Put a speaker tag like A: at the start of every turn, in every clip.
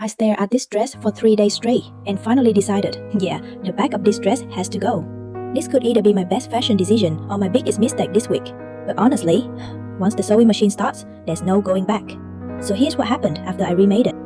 A: I stared at this dress for 3 days straight and finally decided, yeah, the back of this dress has to go. This could either be my best fashion decision or my biggest mistake this week. But honestly, once the sewing machine starts, there's no going back. So here's what happened after I remade it.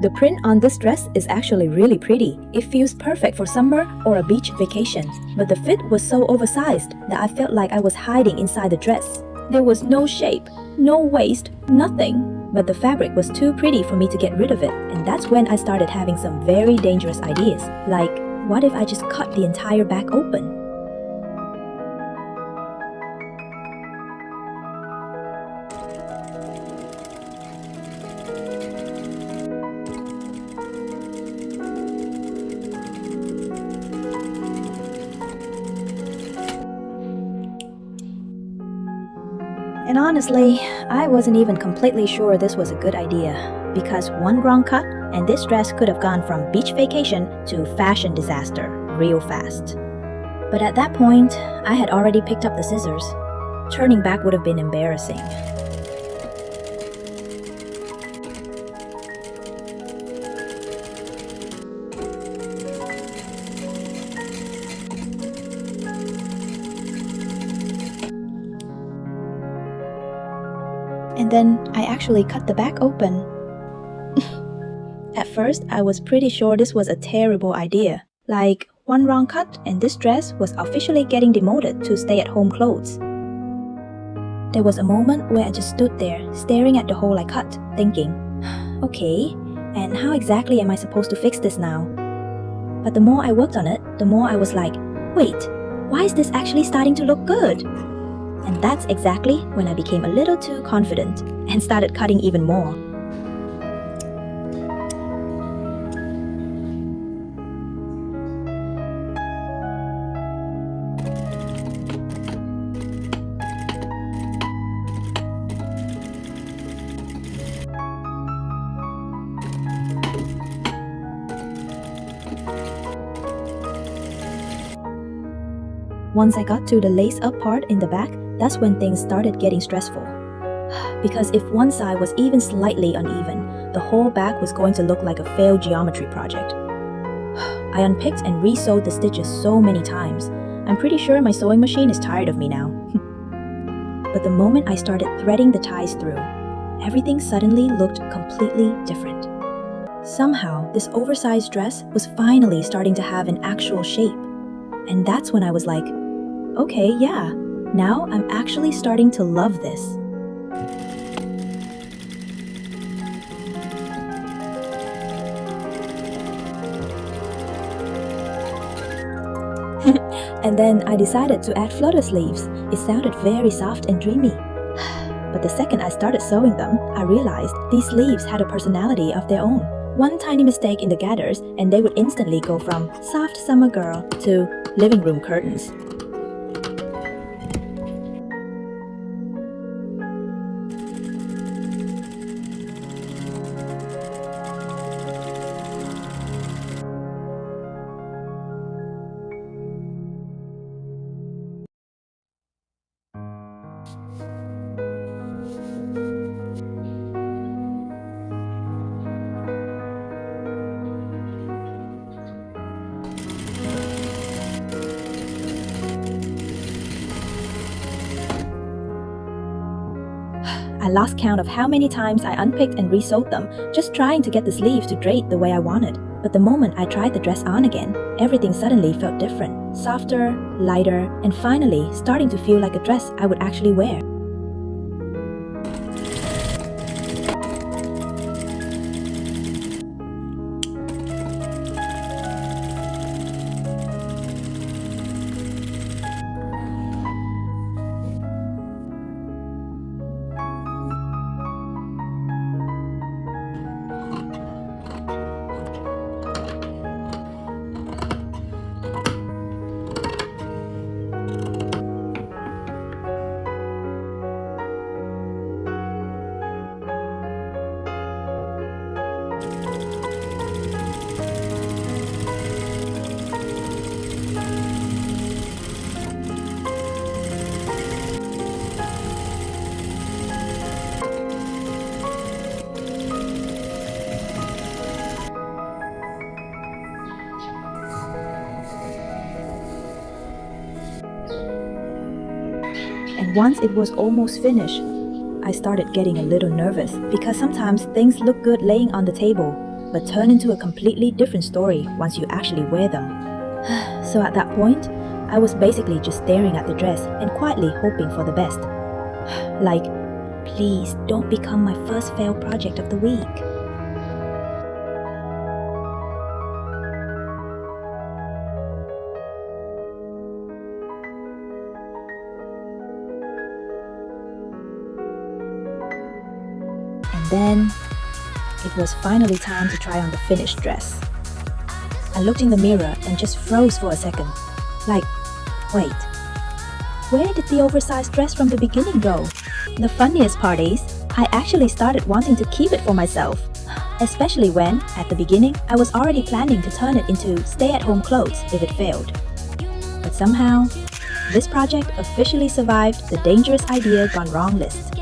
A: The print on this dress is actually really pretty. It feels perfect for summer or a beach vacation. But the fit was so oversized that I felt like I was hiding inside the dress. There was no shape, no waist, nothing. But the fabric was too pretty for me to get rid of it. And that's when I started having some very dangerous ideas. Like, what if I just cut the entire back open? And honestly, I wasn't even completely sure this was a good idea, because one wrong cut and this dress could have gone from beach vacation to fashion disaster real fast. But at that point, I had already picked up the scissors. Turning back would have been embarrassing. And then I actually cut the back open. At first, I was pretty sure this was a terrible idea. Like, one wrong cut and this dress was officially getting demoted to stay-at-home clothes. There was a moment where I just stood there, staring at the hole I cut, thinking, okay, and how exactly am I supposed to fix this now? But the more I worked on it, the more I was like, wait, why is this actually starting to look good? And that's exactly when I became a little too confident and started cutting even more. Once I got to the lace-up part in the back, that's when things started getting stressful. Because if one side was even slightly uneven, the whole back was going to look like a failed geometry project. I unpicked and re-sewed the stitches so many times. I'm pretty sure my sewing machine is tired of me now. But the moment I started threading the ties through, everything suddenly looked completely different. Somehow, this oversized dress was finally starting to have an actual shape. And that's when I was like, okay, yeah, now I'm actually starting to love this. And then I decided to add flutter sleeves. It sounded very soft and dreamy. But the second I started sewing them, I realized these sleeves had a personality of their own. One tiny mistake in the gathers and they would instantly go from soft summer girl to living room curtains. I lost count of how many times I unpicked and re-sewed them, just trying to get the sleeves to drape the way I wanted. But the moment I tried the dress on again, everything suddenly felt different. Softer, lighter, and finally starting to feel like a dress I would actually wear. once it was almost finished, I started getting a little nervous because sometimes things look good laying on the table, but turn into a completely different story once you actually wear them. So at that point, I was basically just staring at the dress and quietly hoping for the best. Like, please don't become my first failed project of the week. And then, it was finally time to try on the finished dress. I looked in the mirror and just froze for a second. Like, wait, where did the oversized dress from the beginning go? The funniest part is, I actually started wanting to keep it for myself. Especially when, at the beginning, I was already planning to turn it into stay-at-home clothes if it failed. But somehow, this project officially survived the dangerous idea gone wrong list.